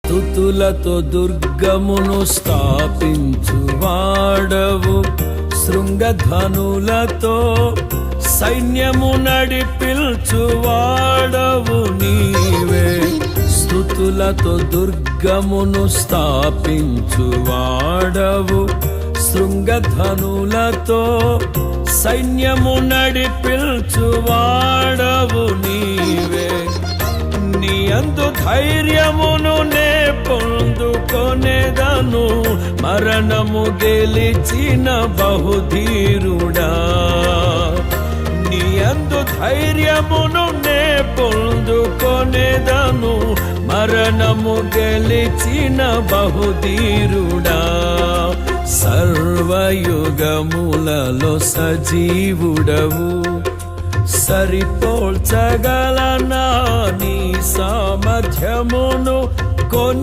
స్తుతులతో దుర్గమును స్థాపించువాడవు, శృంగధనులతో సైన్యము నడిపించువాడవు నీవే. స్తుతులతో దుర్గమును స్థాపించువాడవు, శృంగధనులతో సైన్యము నడిపించువాడవు నీవే. నీ యందు ధైర్యమును నే పొందుకొనేదను, మరణము గెలిచిన బహుధీరుడా. నీ యందు ధైర్యమును నే పొందుకొనేదను, మరణము గెలిచిన బహుధీరుడా. సర్వయుగములలో సజీవుడవు, సరిపోల్చగలనా నీ సామర్థ్యమును